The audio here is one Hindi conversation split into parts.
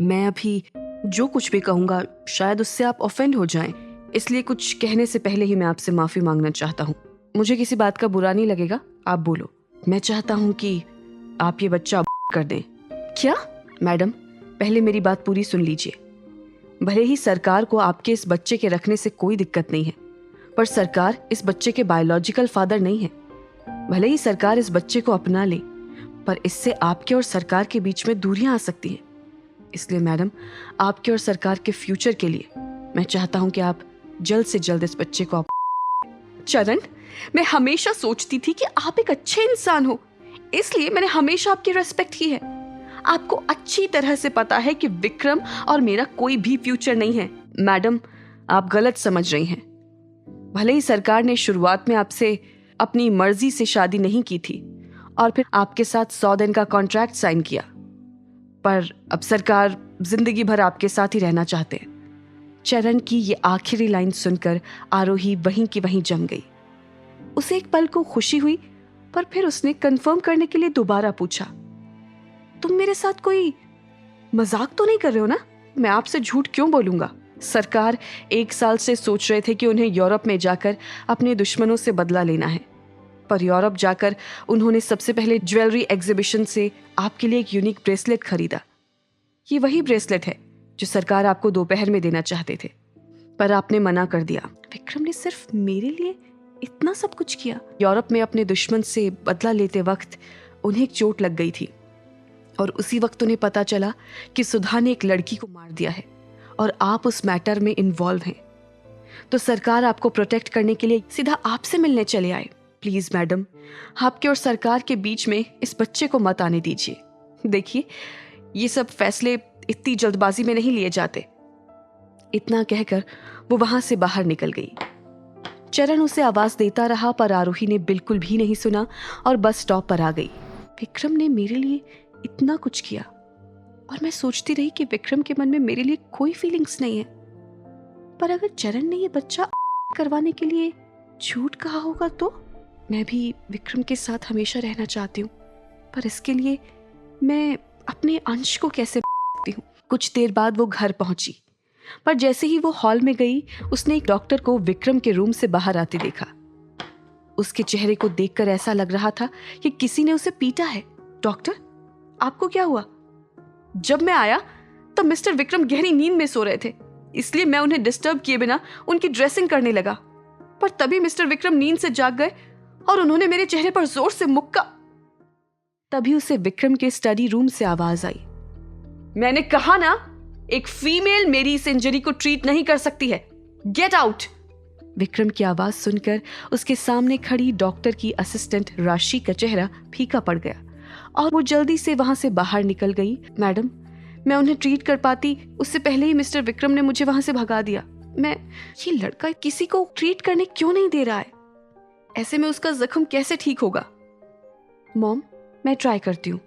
मैं अभी जो कुछ भी कहूँगा शायद उससे आप ऑफेंड हो जाएं, इसलिए कुछ कहने से पहले ही मैं आपसे माफ़ी मांगना चाहता हूँ। मुझे किसी बात का बुरा नहीं लगेगा, आप बोलो। मैं चाहता हूँ कि आप ये बच्चा कर दें। क्या? मैडम, पहले मेरी बात पूरी सुन लीजिए। भले ही सरकार को आपके इस बच्चे के रखने से कोई दिक्कत नहीं है, पर सरकार इस बच्चे के बायोलॉजिकल फादर नहीं है। भले ही सरकार इस बच्चे को अपना ले, पर इससे आपके और सरकार के बीच में दूरियां आ सकती हैं। इसलिए मैडम, आपके और सरकार के फ्यूचर के लिए मैं चाहता हूं कि आप जल्द से जल्द इस बच्चे को चरण, मैं हमेशा सोचती थी कि आप एक अच्छे इंसान हो, इसलिए मैंने हमेशा आपकी रेस्पेक्ट की है। आपको अच्छी तरह से पता है कि विक्रम और मेरा कोई भी फ्यूचर नहीं है। मैडम, आप गलत समझ रही हैं। भले ही सरकार ने शुरुआत में आपसे अपनी मर्जी से शादी नहीं की थी और फिर आपके साथ 100 दिन का कॉन्ट्रैक्ट साइन किया, पर अब सरकार जिंदगी भर आपके साथ ही रहना चाहते हैं। चरण की ये आखिरी लाइन सुनकर आरोही वहीं की वहीं जम गई। उसे एक पल को खुशी हुई, पर फिर उसने कंफर्म करने के लिए दोबारा पूछा, तुम मेरे साथ कोई मजाक तो नहीं कर रहे हो ना? मैं आपसे झूठ क्यों बोलूंगा? सरकार 1 साल से सोच रहे थे कि उन्हें यूरोप में जाकर अपने दुश्मनों से बदला लेना है, पर यूरोप जाकर उन्होंने सबसे पहले ज्वेलरी एग्जीबिशन से आपके लिए एक यूनिक ब्रेसलेट खरीदा। ये वही ब्रेसलेट है जो सरकार आपको दोपहर में देना चाहते थे, पर आपने मना कर दिया। विक्रम ने सिर्फ मेरे लिए इतना सब कुछ किया। यूरोप में अपने दुश्मन से बदला लेते वक्त उन्हें एक चोट लग गई थी और उसी वक्त उन्हें पता चला कि सुधा ने एक लड़की को मार दिया है और आप उस मैटर में इन्वॉल्व हैं। तो सरकार आपको प्रोटेक्ट करने के लिए सीधा आपसे मिलने चले आए। प्लीज मैडम, आपके और सरकार के बीच में इस बच्चे को मत आने दीजिए। देखिए, ये सब फैसले इतनी जल्दबाजी में नहीं लिए जाते। इतना कहकर वो वहां से बाहर निकल गई। चरण उसे आवाज देता रहा, पर आरोही ने बिल्कुल भी नहीं सुना और बस स्टॉप पर आ गई। विक्रम ने मेरे लिए इतना कुछ किया और मैं सोचती रही कि विक्रम के मन में मेरे लिए कोई फीलिंग्स नहीं है। पर अगर चरण ने ये बच्चा करवाने के लिए झूठ कहा होगा तो? मैं भी विक्रम के साथ हमेशा रहना चाहती हूँ, पर इसके लिए मैं अपने अंश को कैसे सकती हूँ? कुछ देर बाद वो घर पहुंची, पर जैसे ही वो हॉल में गई, उसने एक डॉक्टर को विक्रम के रूम से बाहर आते देखा। उसके चेहरे को देखकर ऐसा लग रहा था कि किसी ने उसे पीटा है। डॉक्टर, आपको क्या हुआ? जब मैं आया तब मिस्टर विक्रम गहरी नींद में सो रहे थे, इसलिए मैं उन्हें डिस्टर्ब किए बिना उनकी ड्रेसिंग करने लगा, पर तभी मिस्टर विक्रम नींद से जाग गए और उन्होंने मेरे चेहरे पर जोर से मुक्का। तभी उसे विक्रम के स्टडी रूम से आवाज आई, मैंने कहा ना, एक फीमेल मेरी इस इंजरी को ट्रीट नहीं कर सकती है। Get out. विक्रम की आवाज सुनकर उसके सामने खड़ी डॉक्टर की असिस्टेंट राशि का चेहरा फीका पड़ गया और वो जल्दी से वहां से बाहर निकल गई। मैडम, मैं उन्हें ट्रीट कर पाती उससे पहले ही मिस्टर विक्रम ने मुझे वहां से भगा दिया। ये लड़का किसी को ट्रीट करने क्यों नहीं दे रहा है? ऐसे में उसका जख्म कैसे ठीक होगा? मॉम, मैं ट्राई करती हूँ।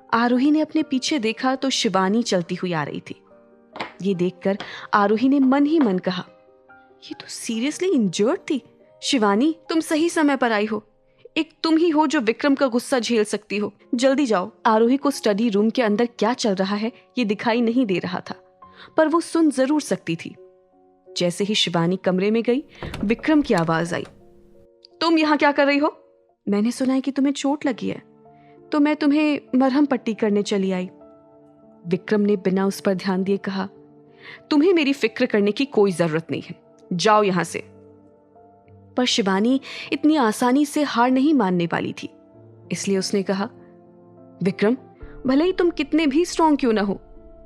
आरोही ने अपने पीछे देखा तो शिवानी चलती हुई आ रही थी। ये देखकर आरोही ने मन ही मन कहा, ये तो सीरियसली इंजर्ड थी। शिवानी, तुम सही समय पर आई हो। एक तुम ही हो जो विक्रम का गुस्सा झेल सकती हो। जल्दी जाओ। आरोही को स्टडी रूम के अंदर क्या चल रहा है ये दिखाई नहीं दे रहा था, पर वो सुन जरूर सकती थी। जैसे ही शिवानी कमरे में गई, विक्रम की आवाज आई, तुम यहाँ क्या कर रही हो? मैंने सुना है कि तुम्हें चोट लगी है, तो मैं तुम्हें मरहम पट्टी करने चली आई। विक्रम ने बिना उस पर ध्यान दिए कहा, तुम्हें मेरी फिक्र करने की कोई जरूरत नहीं है, जाओ यहां से। पर शिवानी इतनी आसानी से हार नहीं मानने वाली थी, इसलिए उसने कहा, विक्रम, भले ही तुम कितने भी स्ट्रांग क्यों ना हो,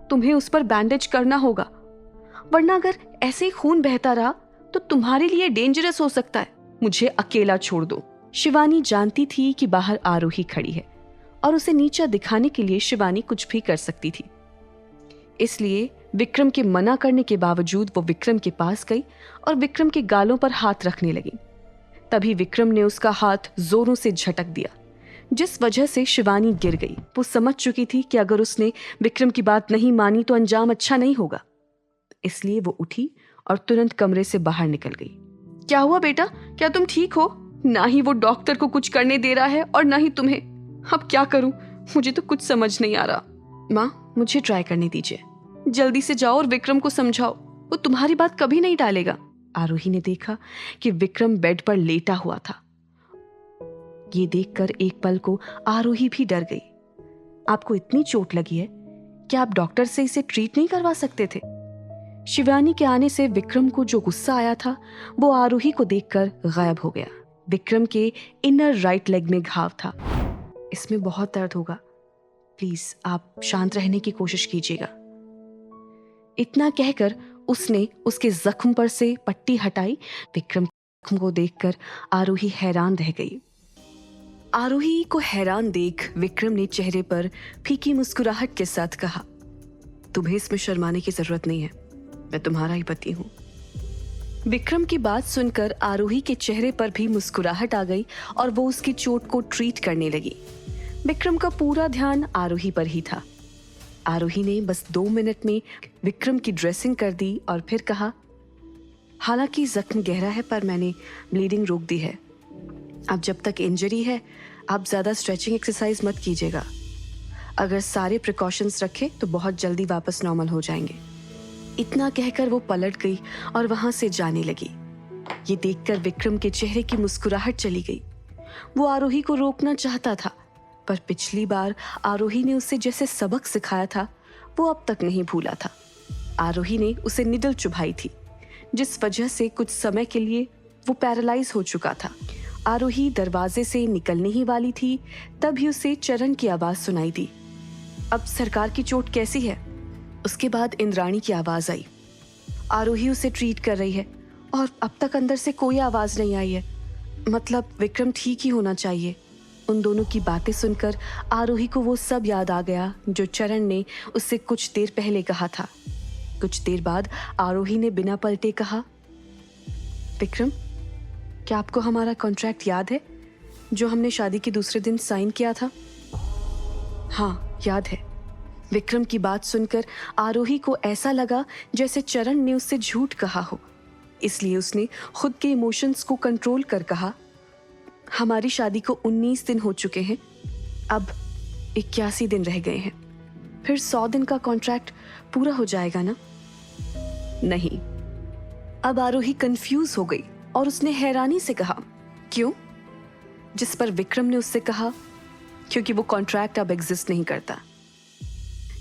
तुम्हें उस पर बैंडेज करना होगा, वरना अगर ऐसे ही खून बहता रहा तो तुम्हारे लिए डेंजरस हो सकता है। मुझे अकेला छोड़ दो। शिवानी जानती थी कि बाहर आरोही खड़ी है और उसे नीचा दिखाने के लिए शिवानी कुछ भी कर सकती थी, इसलिए विक्रम के मना करने के बावजूद वो विक्रम के पास गई और विक्रम के गालों पर हाथ रखने लगी। तभी विक्रम ने उसका हाथ जोरों से झटक दिया, जिस वजह से शिवानी गिर गई। वो समझ चुकी थी कि अगर उसने विक्रम की बात नहीं मानी तो अंजाम अच्छा नहीं होगा, इसलिए वो उठी और तुरंत कमरे से बाहर निकल गई। क्या हुआ बेटा, क्या तुम ठीक हो? ना ही वो डॉक्टर को कुछ करने दे रहा है और ना ही तुम्हें। अब क्या करूं, मुझे तो कुछ समझ नहीं आ रहा। माँ, मुझे ट्राई करने दीजिए। जल्दी से जाओ और विक्रम को समझाओ, वो तुम्हारी बात कभी नहीं टालेगा। आरोही ने देखा कि विक्रम बेड पर लेटा हुआ था। ये देखकर एक पल को आरोही भी डर गई। आपको इतनी चोट लगी है कि आप डॉक्टर से इसे ट्रीट नहीं करवा सकते थे? शिवानी के आने से विक्रम को जो गुस्सा आया था वो आरोही को देखकर गायब हो गया। विक्रम के इनर राइट लेग में घाव था। इसमें बहुत दर्द होगा, प्लीज आप शांत रहने की कोशिश कीजिएगा। इतना कहकर उसने उसके जख्म पर से पट्टी हटाई। विक्रम के जख्म को देखकर आरोही हैरान रह गई। आरोही को हैरान देख विक्रम ने चेहरे पर फीकी मुस्कुराहट के साथ कहा, तुम्हें इसमें शर्माने की जरूरत नहीं है, मैं तुम्हारा ही पति हूं। विक्रम की बात सुनकर आरोही के चेहरे पर भी मुस्कुराहट आ गई और वो उसकी चोट को ट्रीट करने लगी। विक्रम का पूरा ध्यान आरोही पर ही था। आरोही ने बस 2 मिनट में विक्रम की ड्रेसिंग कर दी और फिर कहा, हालांकि जख्म गहरा है पर मैंने ब्लीडिंग रोक दी है। अब जब तक इंजरी है आप ज्यादा स्ट्रेचिंग एक्सरसाइज मत कीजिएगा। अगर सारे प्रिकॉशंस रखें तो बहुत जल्दी वापस नॉर्मल हो जाएंगे। इतना कहकर वो पलट गई और वहां से जाने लगी। ये देखकर विक्रम के चेहरे की मुस्कुराहट चली गई। वो आरोही को रोकना चाहता था पर पिछली बार आरोही ने उसे जैसे सबक सिखाया था वो अब तक नहीं भूला था। आरोही ने उसे निडल चुभाई थी जिस वजह से कुछ समय के लिए वो पैरालाइज हो चुका था। आरोही दरवाजे से निकलने ही वाली थी तभी उसे चरण की आवाज सुनाई दी। अब सरकार की चोट कैसी है? उसके बाद इंद्राणी की आवाज आई। आरोही उसे ट्रीट कर रही है और अब तक अंदर से कोई आवाज नहीं आई है, मतलब विक्रम ठीक ही होना चाहिए। उन दोनों की बातें सुनकर आरोही को वो सब याद आ गया जो चरण ने उससे कुछ देर पहले कहा था। कुछ देर बाद आरोही ने बिना पलटे कहा, विक्रम, क्या आपको हमारा कॉन्ट्रैक्ट याद है जो हमने शादी के दूसरे दिन साइन किया था? हाँ, याद है। विक्रम की बात सुनकर आरोही को ऐसा लगा जैसे चरण ने उससे झूठ कहा हो, इसलिए उसने खुद के इमोशंस को कंट्रोल कर कहा, हमारी शादी को 19 दिन हो चुके हैं, अब 81 दिन रह गए हैं, फिर 100 दिन का कॉन्ट्रैक्ट पूरा हो जाएगा ना? नहीं। अब आरोही कंफ्यूज हो गई और उसने हैरानी से कहा, क्यों? जिस पर विक्रम ने उससे कहा, क्योंकि वो कॉन्ट्रैक्ट अब एग्जिस्ट नहीं करता।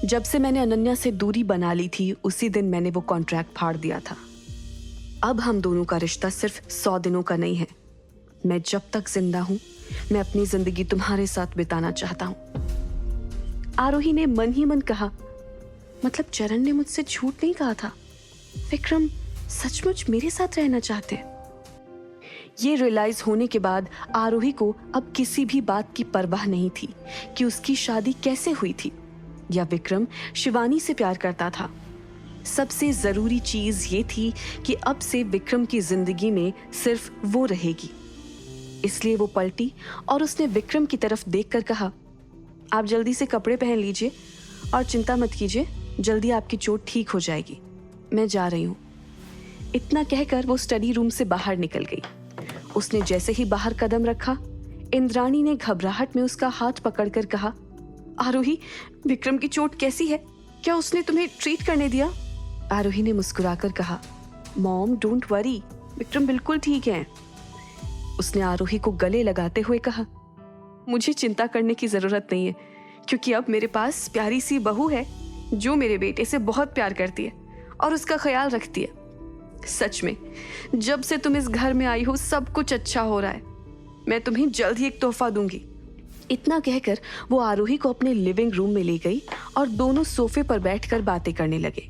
जब से मैंने अनन्या से दूरी बना ली थी उसी दिन मैंने वो कॉन्ट्रैक्ट फाड़ दिया था। अब हम दोनों का रिश्ता सिर्फ 100 दिनों का नहीं है। मैं जब तक जिंदा हूं मैं अपनी जिंदगी तुम्हारे साथ बिताना चाहता हूं। आरोही ने मन ही मन कहा, मतलब चरण ने मुझसे झूठ नहीं कहा था, विक्रम सचमुच मेरे साथ रहना चाहते हैं। ये रियलाइज होने के बाद आरोही को अब किसी भी बात की परवाह नहीं थी कि उसकी शादी कैसे हुई थी या विक्रम शिवानी से प्यार करता था। सबसे जरूरी चीज ये थी कि अब से विक्रम की जिंदगी में सिर्फ वो रहेगी। इसलिए वो पलटी और उसने विक्रम की तरफ देखकर कहा, आप जल्दी से कपड़े पहन लीजिए और चिंता मत कीजिए, जल्दी आपकी चोट ठीक हो जाएगी, मैं जा रही हूँ। इतना कहकर वो स्टडी रूम से बाहर निकल गई। उसने जैसे ही बाहर कदम रखा, इंद्राणी ने घबराहट में उसका हाथ पकड़कर कहा, आरोही, विक्रम की चोट कैसी है? क्या उसने तुम्हें ट्रीट करने दिया? आरोही ने मुस्कुराकर कहा, मॉम डोंट वरी, विक्रम बिल्कुल ठीक है। उसने आरोही को गले लगाते हुए कहा, मुझे चिंता करने की जरूरत नहीं है क्योंकि अब मेरे पास प्यारी सी बहू है जो मेरे बेटे से बहुत प्यार करती है और उसका ख्याल रखती है। सच में जब से तुम इस घर में आई हो सब कुछ अच्छा हो रहा है। मैं तुम्हें जल्द ही एक तोहफा दूंगी। इतना कहकर वो आरोही को अपने लिविंग रूम में ले गई और दोनों सोफे पर बैठकर बातें करने लगे।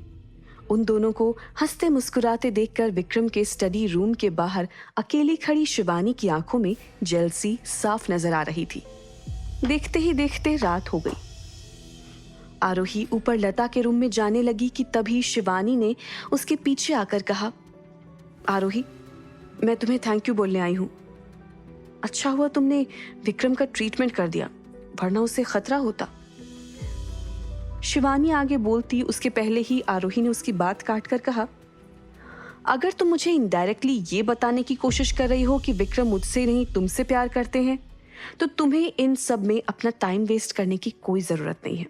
उन दोनों को हंसते मुस्कुराते देखकर विक्रम के स्टडी रूम के बाहर अकेली खड़ी शिवानी की आंखों में जेलसी साफ नजर आ रही थी। देखते ही देखते रात हो गई। आरोही ऊपर लता के रूम में जाने लगी कि तभी शिवानी ने उसके पीछे आकर कहा, आरोही, मैं तुम्हें थैंक यू बोलने आई हूं। अच्छा हुआ तुमने विक्रम का ट्रीटमेंट कर दिया, वरना उसे खतरा होता। शिवानी आगे बोलती उसके पहले ही आरोही ने उसकी बात काटकर कहा, अगर तुम मुझे इनडायरेक्टली ये बताने की कोशिश कर रही हो कि विक्रम मुझसे नहीं तुमसे प्यार करते हैं तो तुम्हें इन सब में अपना टाइम वेस्ट करने की कोई जरूरत नहीं है।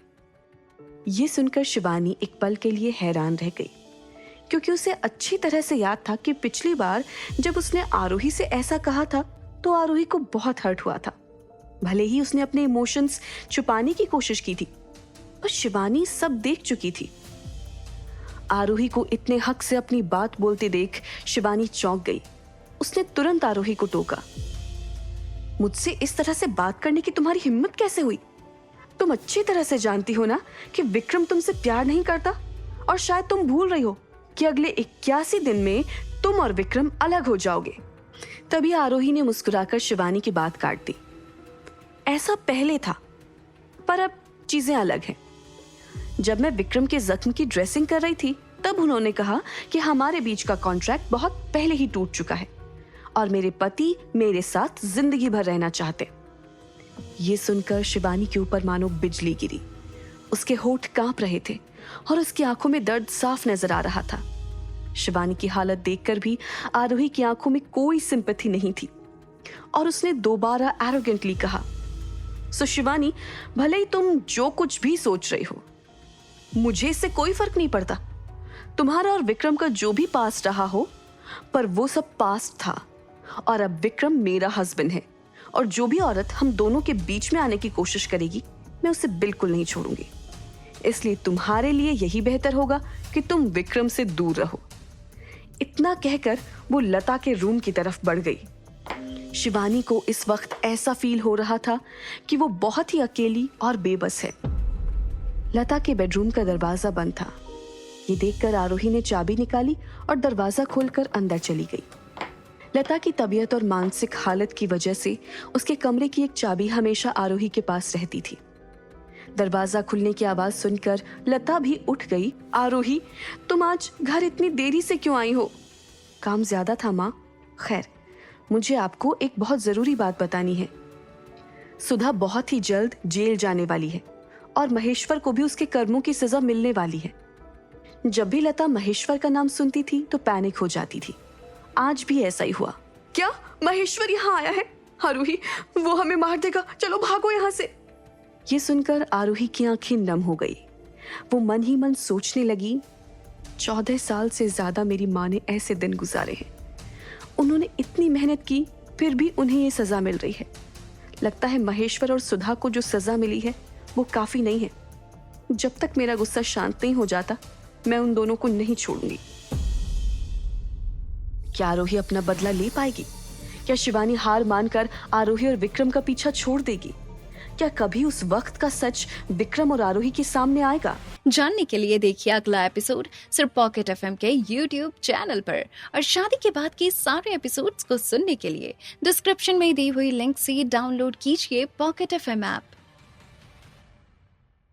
ये सुनकर शिवानी एक पल के लिए हैरान रह गई, क्योंकि उसे अच्छी तरह से याद था कि पिछली बार जब उसने आरोही से ऐसा कहा था तो आरोही को बहुत हर्ट हुआ था। भले ही उसने अपने इमोशंस छुपाने की कोशिश की थी, पर शिवानी सब देख चुकी थी। आरोही को इतने हक से अपनी बात बोलते देख शिवानी चौंक गई। उसने तुरंत आरोही को टोका, मुझसे इस तरह से बात करने की तुम्हारी हिम्मत कैसे हुई? तुम अच्छी तरह से जानती हो ना कि विक्रम तुमसे प्यार नहीं करता, और शायद तुम भूल रही हो कि अगले 81 दिन में तुम और विक्रम अलग हो जाओगे। तभी आरोही ने मुस्कुराकर शिवानी की बात काट दी। ऐसा पहले था, पर अब चीजें अलग हैं। जब मैं विक्रम के जख्म की ड्रेसिंग कर रही थी तब उन्होंने कहा कि हमारे बीच का कॉन्ट्रैक्ट बहुत पहले ही टूट चुका है और मेरे पति मेरे साथ जिंदगी भर रहना चाहते। ये सुनकर शिवानी के ऊपर मानो बिजली गिरी। उसके होंठ कांप रहे थे और उसकी आंखों में दर्द साफ नजर आ रहा था। शिवानी की हालत देखकर भी आरोही की आंखों में कोई सिंपैथी नहीं थी और उसने दोबारा एरोगेंटली कहा, सो शिवानी, भले ही तुम जो कुछ भी सोच रही हो, मुझे इससे कोई फर्क नहीं पड़ता। तुम्हारा और विक्रम का जो भी पास्ट रहा हो, पर वो सब पास्ट था और अब विक्रम मेरा हस्बैंड है, और जो भी औरत हम दोनों के बीच में आने की कोशिश करेगी मैं उसे बिल्कुल नहीं छोड़ूंगी। इसलिए तुम्हारे लिए यही बेहतर होगा कि तुम विक्रम से दूर रहो। इतना कहकर वो लता के रूम की तरफ बढ़ गई। शिवानी को इस वक्त ऐसा फील हो रहा था कि वो बहुत ही अकेली और बेबस है। लता के बेडरूम का दरवाजा बंद था। ये देखकर आरोही ने चाबी निकाली और दरवाजा खोलकर अंदर चली गई। लता की तबीयत और मानसिक हालत की वजह से उसके कमरे की एक चाबी हमेशा आरोही के पास रहती थी। दरवाजा खुलने की आवाज सुनकर लता भी उठ गई। आरोही, तुम आज घर इतनी देरी से क्यों आई हो? काम ज्यादा था माँ। खैर, मुझे आपको एक बहुत जरूरी बात बतानी है। सुधा बहुत ही जल्द जेल जाने वाली है और महेश्वर को भी उसके कर्मों की सजा मिलने वाली है। जब भी लता महेश्वर का नाम सुनती थी तो पैनिक हो जाती थी। आज भी ऐसा ही हुआ। क्या महेश्वर यहाँ आया है? आरोही, वो हमें मार देगा, चलो भागो यहाँ से। ये सुनकर आरोही की आंखें नम हो गई। वो मन ही मन सोचने लगी, 14 साल से ज्यादा मेरी माँ ने ऐसे दिन गुजारे हैं। उन्होंने इतनी मेहनत की, फिर भी उन्हें ये सजा मिल रही है। लगता है महेश्वर और सुधा को जो सजा मिली है वो काफी नहीं है। जब तक मेरा गुस्सा शांत नहीं हो जाता मैं उन दोनों को नहीं छोड़ूंगी। क्या आरोही अपना बदला ले पाएगी? क्या शिवानी हार मानकर आरोही और विक्रम का पीछा छोड़ देगी? क्या कभी उस वक्त का सच विक्रम और आरोही के सामने आएगा? जानने के लिए देखिए अगला एपिसोड सिर्फ पॉकेट एफएम के YouTube चैनल पर। और शादी के बाद के सारे एपिसोड्स को सुनने के लिए डिस्क्रिप्शन में दी हुई लिंक से डाउनलोड कीजिए पॉकेट एफएम ऐप।